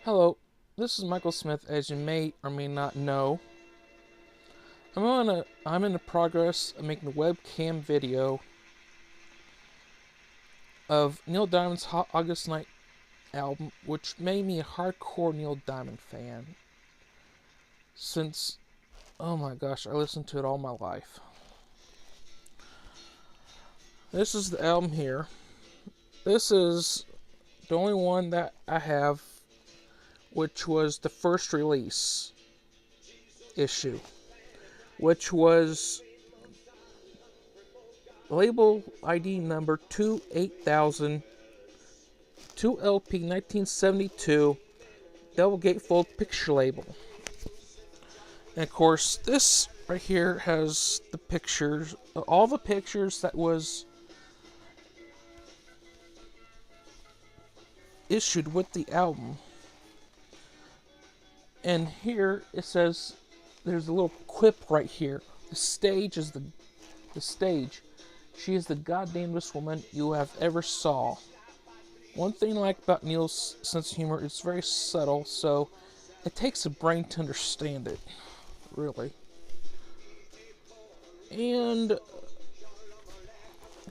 Hello, this is Michael Smith. As you may or may not know, I'm in the progress of making a webcam video of Neil Diamond's Hot August Night album, which made me a hardcore Neil Diamond fan. Since, oh my gosh, I listened to it all my life. This is the album here. This is the only one that I have, which was the first release issue, which was label ID number 28000, 2LP 1972, double gatefold picture label. And of course, this right here has the pictures, all the pictures that was issued with the album. And here it says, there's a little quip right here. The stage is the stage. She is the goddamnedest woman you have ever saw. One thing I like about Neil's sense of humor, it's very subtle, so it takes a brain to understand it, really. And of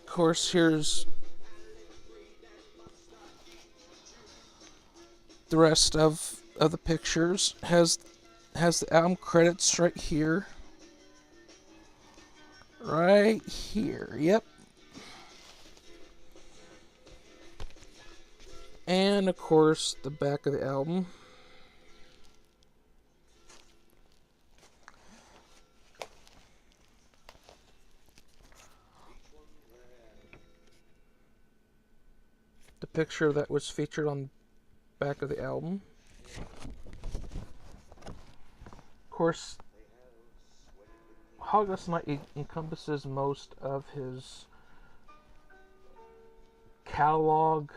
course, here's the rest of the pictures. Has the album credits right here. Right here, yep. And of course, the back of the album. The picture that was featured on the back of the album. Of course, August Night encompasses most of his catalog,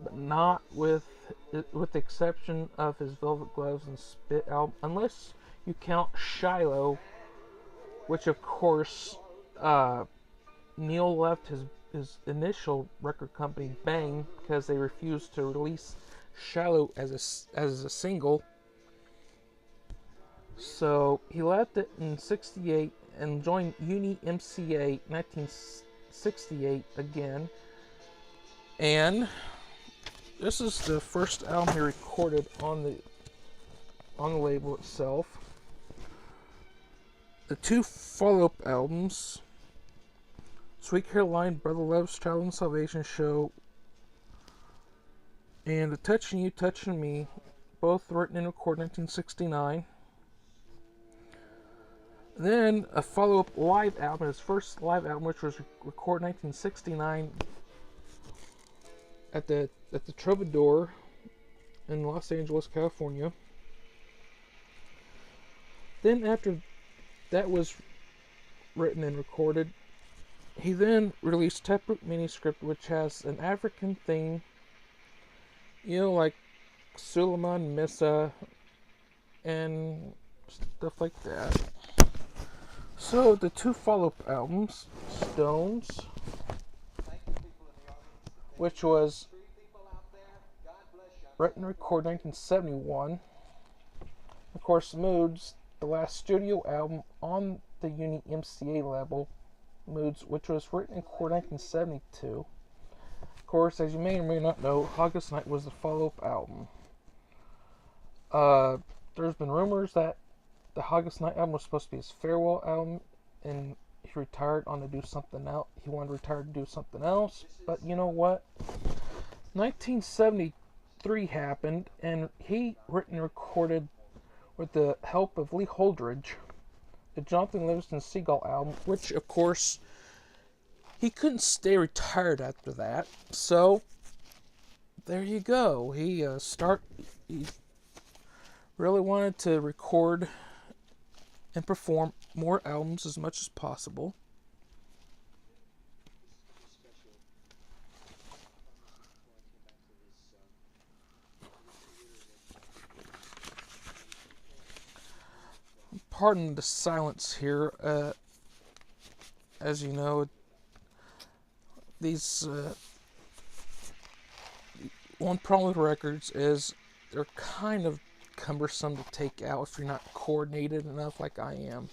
but not with the exception of his Velvet Gloves and Spit album, unless you count Shiloh, which of course Neil left his initial record company Bang because they refused to release Shiloh as a single. So he left it in '68 and joined Uni MCA 1968 again. And this is the first album he recorded on the label itself. The two follow-up albums, Sweet Caroline, Brother Love's Child and Salvation Show, and The Touching You, Touching Me, both written and recorded in 1969. Then a follow-up live album, his first live album, which was recorded in 1969 at the Troubadour in Los Angeles, California. Then after that was written and recorded, he then released Taproot Manuscript, which has an African theme, like Suleiman Missa and stuff like that. So the two follow-up albums, Stones, which was written and recorded in 1971. Of course, Moods, the last studio album on the Uni MCA label, Moods, which was written and recorded in 1972. Of course, as you may or may not know, August Night was the follow-up album. There's been rumors that the August Night album was supposed to be his farewell album, and he retired on to do something else. He wanted to retire to do something else, but you know what? 1973 happened, and he written and recorded, with the help of Lee Holdridge, the Jonathan Livingston Seagull album, which of course he couldn't stay retired after that. So there you go. He really wanted to record and perform more albums as much as possible. Pardon the silence here. As you know, these one problem with records is they're kind of cumbersome to take out if you're not coordinated enough like I am.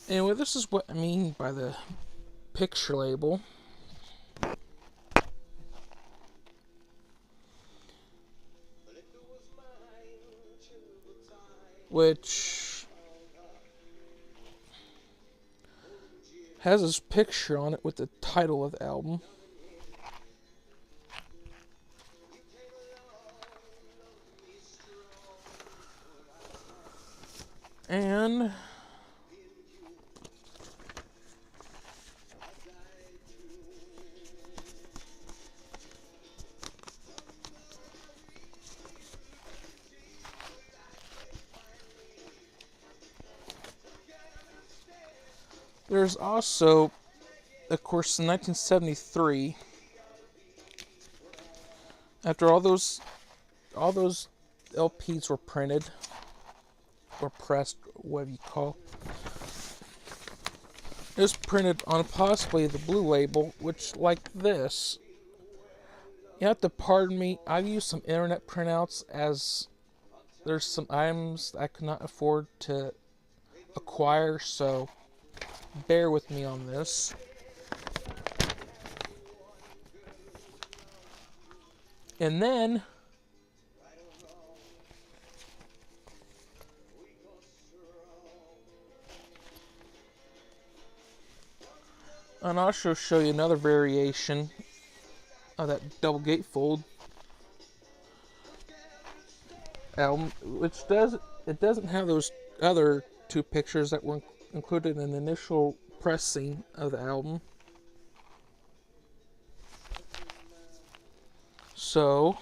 Anyway, this is what I mean by the picture label. Which has this picture on it with the title of the album. And there's also, of course, in 1973, after all those LPs were printed or pressed, whatever you call, it was printed on possibly the blue label, which, like this, you have to pardon me, I've used some internet printouts as there's some items I could not afford to acquire, so bear with me on this. And then I'll also show you another variation of that double gatefold album, which doesn't have those other two pictures that were included in the initial pressing of the album. So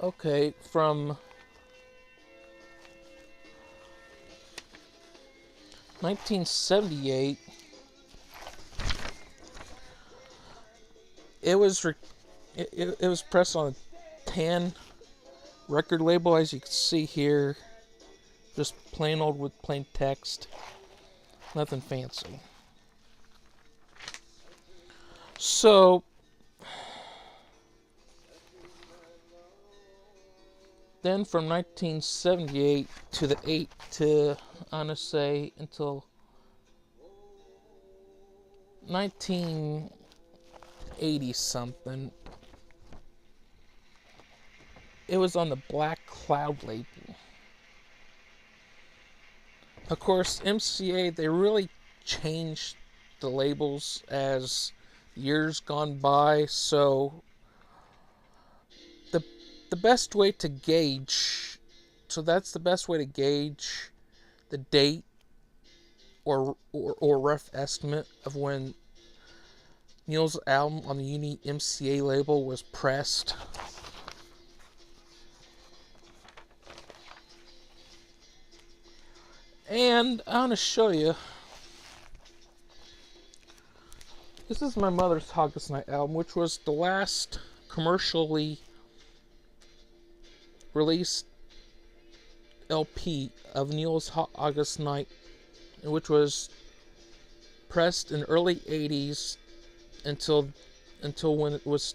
okay, from 1978, it was pressed on a tan record label, as you can see here, just plain old with plain text, nothing fancy. So then from 1978 to the 8 to, I want to say, until 1980 something, it was on the Black Cloud label. Of course, MCA, they really changed the labels as years gone by, so the best way to gauge, that's the best way to gauge the date or rough estimate of when Neil's album on the Uni MCA label was pressed. And I want to show you, this is my mother's August Night album, which was the last commercially released LP of Neil's August Night, which was pressed in early 80s until when it was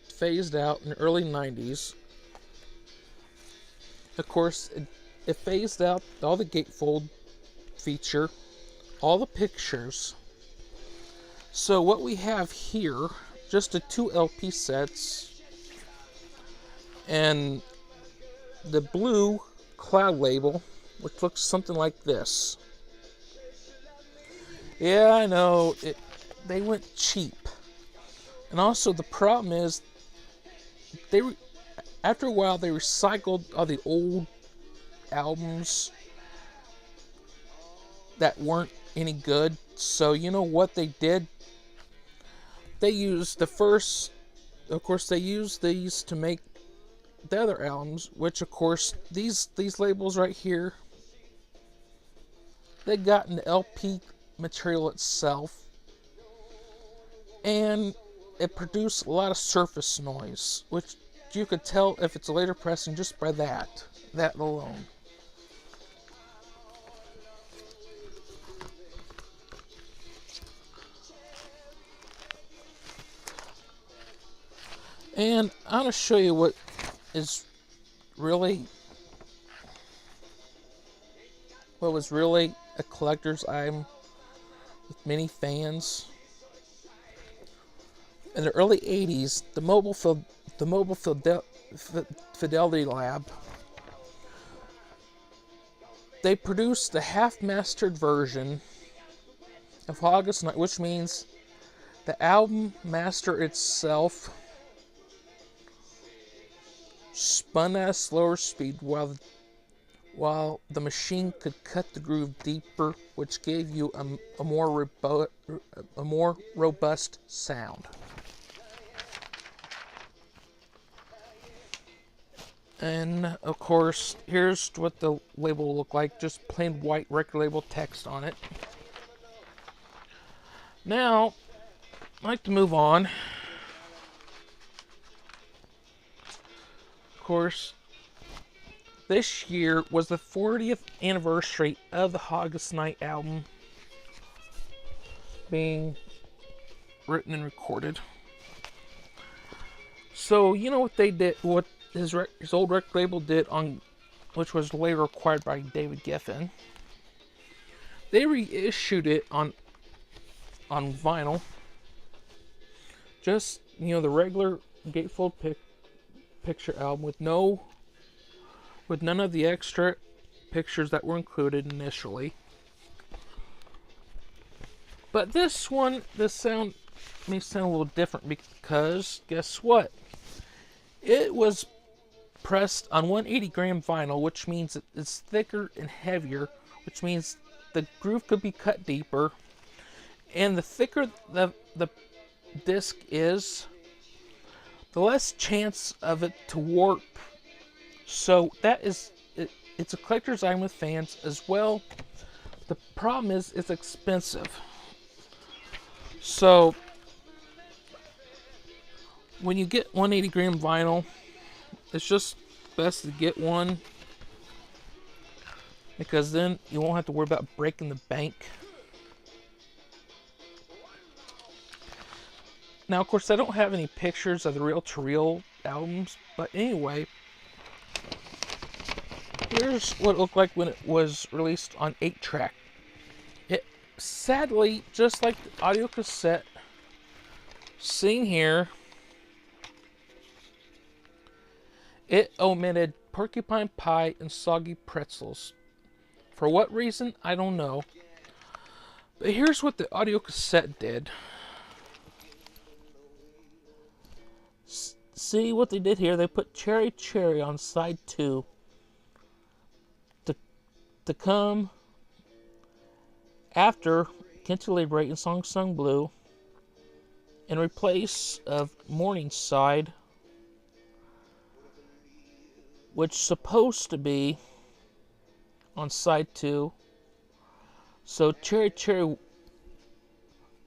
phased out in the early 90s. Of course, it phased out all the gatefold feature, all the pictures. So what we have here, just the 2 LP sets, and the blue cloud label, which looks something like this. Yeah, I know, they went cheap. And also the problem is, after a while they recycled all the old albums that weren't any good. So you know what they did? They used the first, of course they used these to make the other albums, which of course these labels right here, they got in the LP material itself, and it produced a lot of surface noise, which you could tell if it's a later pressing just by that alone. And I'm going to show you what is really, what was really a collector's item with many fans. In the early 80s, the Mobile Fidelity Lab, they produced the half-mastered version of August Night, which means the album master itself spun at a slower speed while the machine could cut the groove deeper, which gave you a more robust sound. And of course, here's what the label will look like, just plain white record label text on it. Now, I'd like to move on. Of course, this year was the 40th anniversary of the August Night album being written and recorded. So, you know what they did, what his old record label did, on which was later acquired by David Geffen. They reissued it on vinyl. Just, you know, the regular gatefold picture album with none of the extra pictures that were included initially. But this one, the sound may sound a little different because guess what? It was pressed on 180 gram vinyl, which means it's thicker and heavier, which means the groove could be cut deeper, and the thicker the disc is, the less chance of it to warp. So that is it, it's a collector's item with fans as well. The problem is it's expensive. So when you get 180 gram vinyl, it's just best to get one, because then you won't have to worry about breaking the bank. Now, of course, I don't have any pictures of the reel-to-reel albums, but anyway, here's what it looked like when it was released on 8-track. It, sadly, just like the audio cassette seen here, it omitted porcupine pie and soggy pretzels. For what reason, I don't know. But here's what the audio cassette did. See what they did here? They put Cherry Cherry on side 2 to come after Cantilever and Song Sung Blue, in replace of Morningside, which is supposed to be on side 2. So Cherry Cherry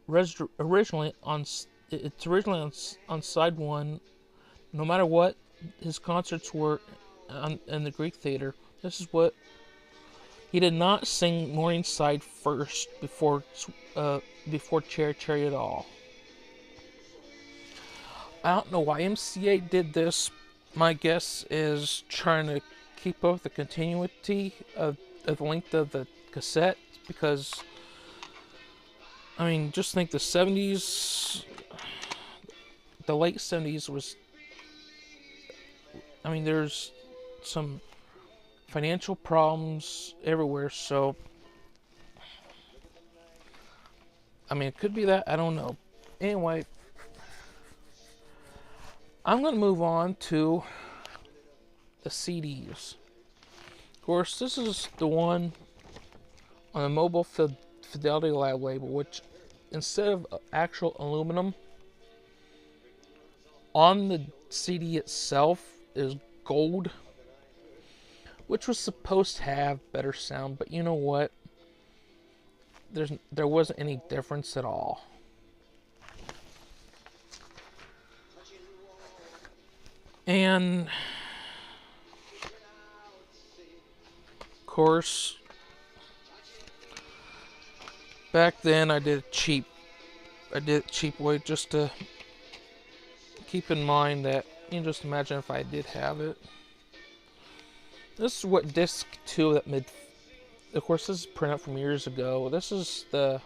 originally on side 1. No matter what his concerts were in the Greek Theater, this is what he did not sing Morningside first before Cherry Cherry at all. I don't know why MCA did this. My guess is trying to keep up with the continuity of the length of the cassette, because I mean, just think the 70s, the late 70s was, I mean, there's some financial problems everywhere, so I mean, it could be that, I don't know. Anyway, I'm going to move on to the CDs. Of course, this is the one on the Mobile Fidelity Lab label, which instead of actual aluminum, on the CD itself is gold, which was supposed to have better sound, but you know what? There wasn't any difference at all. And of course, back then I did it cheap way, just to keep in mind that, you know, just imagine if I did have it. This is what disc 2 that mid. Of course, this is printed from years ago. This is the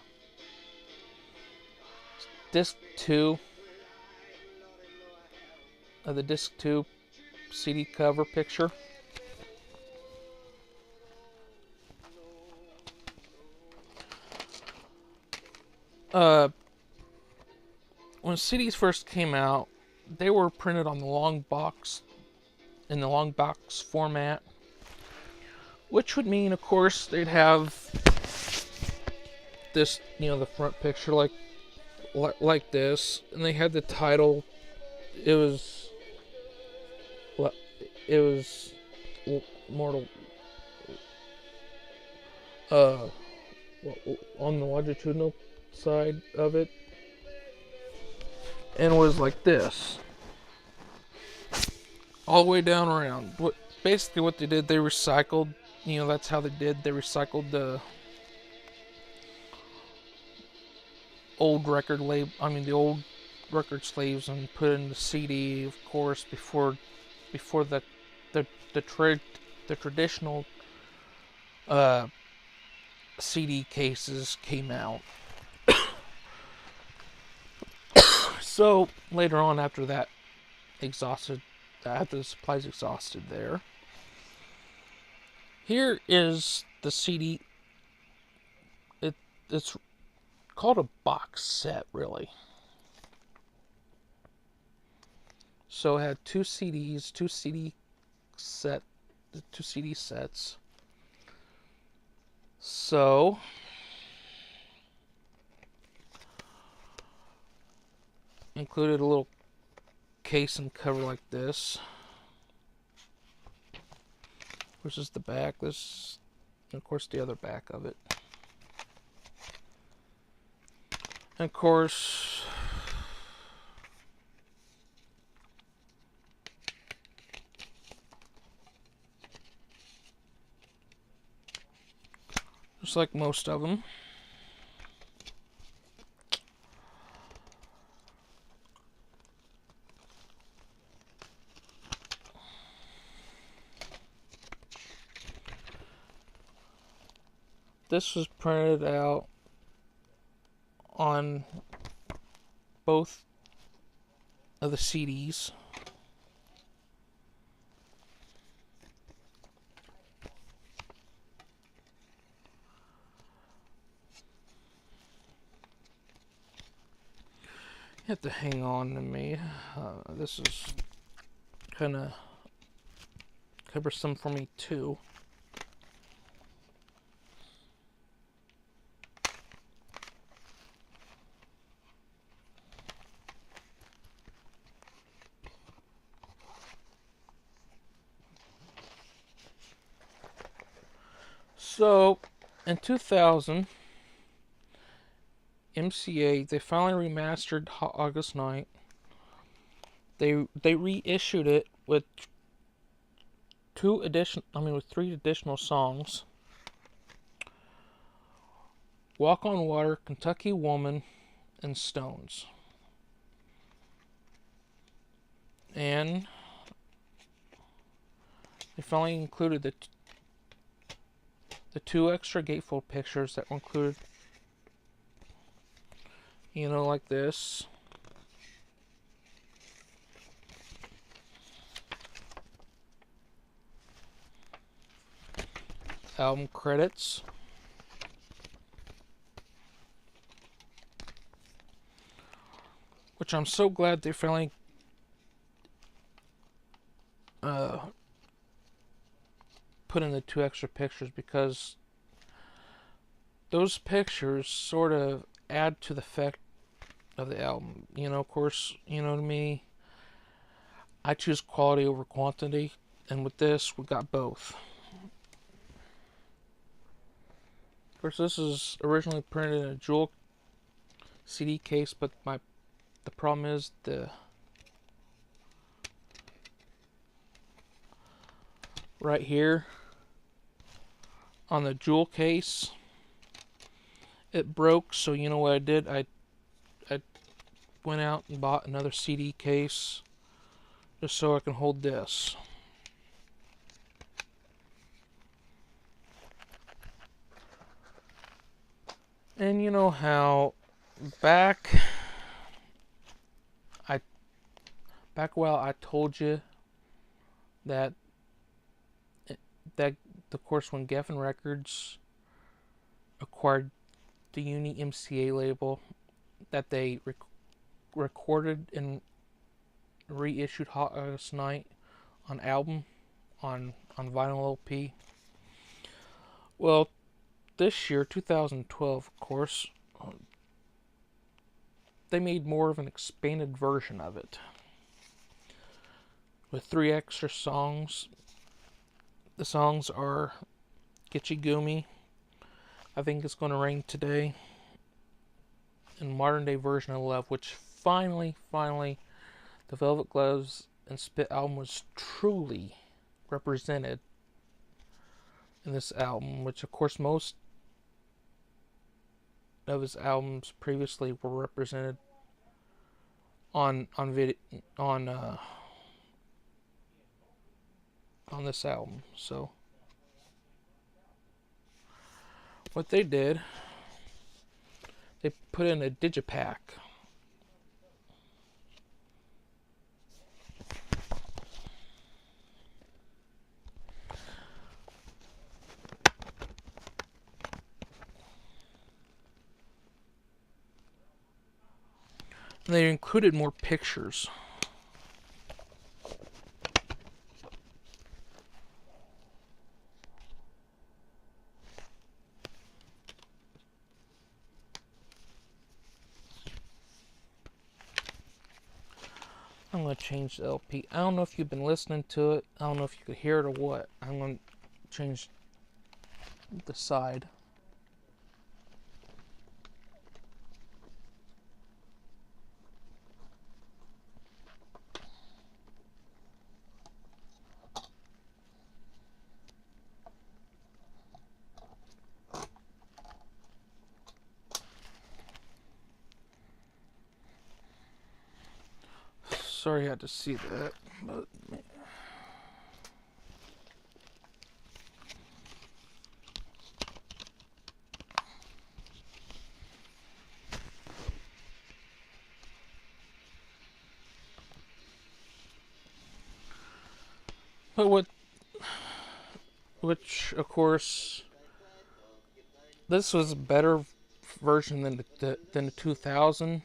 disc 2 of the disc 2 CD cover picture. When CDs first came out, they were printed on the long box, in the long box format, which would mean, of course, they'd have this, you know, the front picture like this, and they had the title. It was Mortal on the longitudinal side of it, and was like this all the way down around. Basically what they did, they recycled, you know, that's how they did. They recycled the old record label, the old record sleeves, and put it in the CD, of course, before the traditional CD cases came out. So later on, after that exhausted, after the supplies exhausted there, here is the CD. It's called a box set, really. So it had two CD sets. So included a little case and cover like this. This is the back. This, and of course, the other back of it. And of course, just like most of them, this was printed out on both of the CDs. You have to hang on to me. This is kind of cumbersome for me too. So, in 2000, MCA, they finally remastered Hot August Night. They reissued it with with 3 additional songs: Walk on Water, Kentucky Woman, and Stones. And they finally included the 2 extra gatefold pictures that were included, you know, like this. Album credits. Which I'm so glad they finally put in the 2 extra pictures, because those pictures sort of add to the effect of the album. You know, of course, you know, to me, I choose quality over quantity, and with this, we got both. Of course, this is originally printed in a jewel CD case, but the problem is right here on the jewel case, it broke. So you know what I did? I went out and bought another CD case just so I can hold this. And you know how back while I told you that of course when Geffen Records acquired the Uni MCA label, that they recorded and reissued Hot August Night on album, on vinyl LP. Well, this year, 2012, of course, they made more of an expanded version of it with 3 extra songs. The songs are Gitchy Gumi, I Think It's Gonna Rain Today, and Modern Day Version of Love, which finally, the Velvet Gloves and Spit album was truly represented in this album, which of course most of his albums previously were represented on this album. So what they did, they put in a digipack. And they included more pictures. I'm going to change the LP. I don't know if you've been listening to it. I don't know if you could hear it or what. I'm going to change the side. Sorry you had to see that, but which of course, this was a better version than the 2000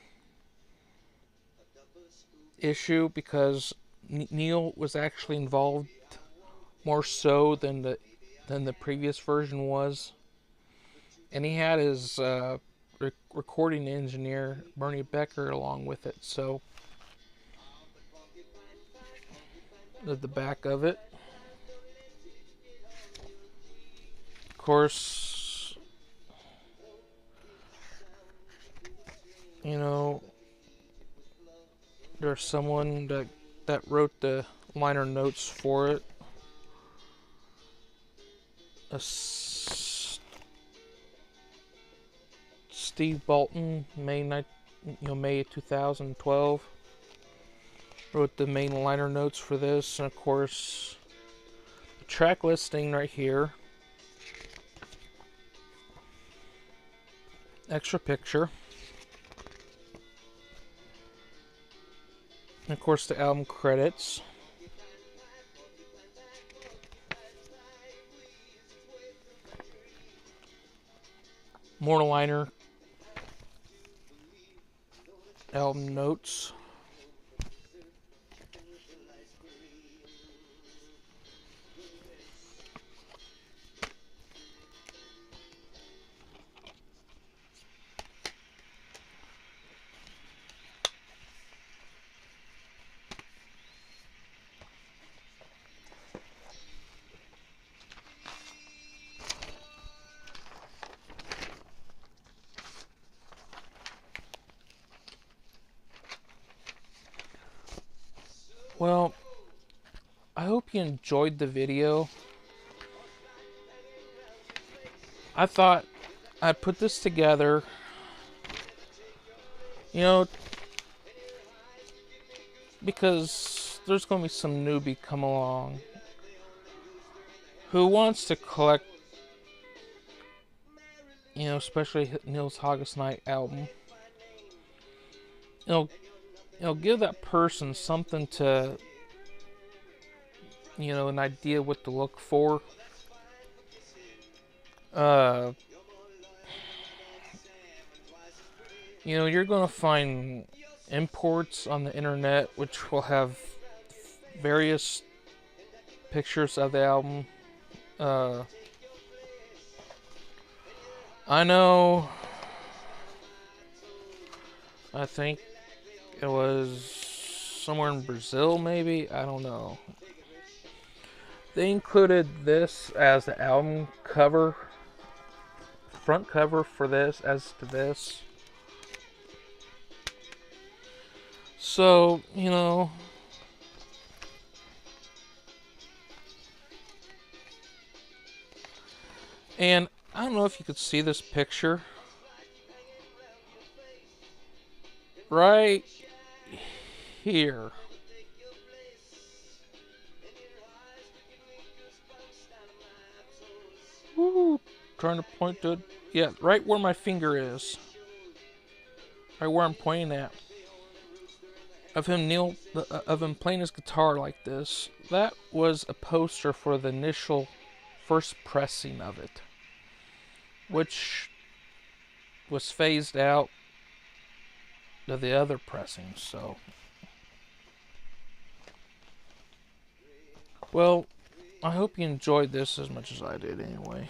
issue, because Neil was actually involved more so than the previous version was, and he had his recording engineer Bernie Becker along with it. So at the back of it, of course, you know, there's someone that wrote the liner notes for it. Steve Bolton, May 2012, wrote the main liner notes for this, and of course, the track listing right here. Extra picture. And of course, the album credits. More liner album notes. Well, I hope you enjoyed the video. I thought I'd put this together, you know, because there's going to be some newbie come along who wants to collect, you know, especially Nils Hoggus Night album. It'll give that person something to, you know, an idea what to look for. You know, you're going to find imports on the internet which will have various pictures of the album. I know, I think it was somewhere in Brazil, maybe, I don't know. They included this as the album cover, front cover for this, as to this. So, you know, and I don't know if you could see this picture. Right here. Woo, trying to point to it. Yeah, right where my finger is. Right where I'm pointing at. Of him playing his guitar like this. That was a poster for the initial first pressing of it, which was phased out to the other pressings. So, well, I hope you enjoyed this as much as I did anyway.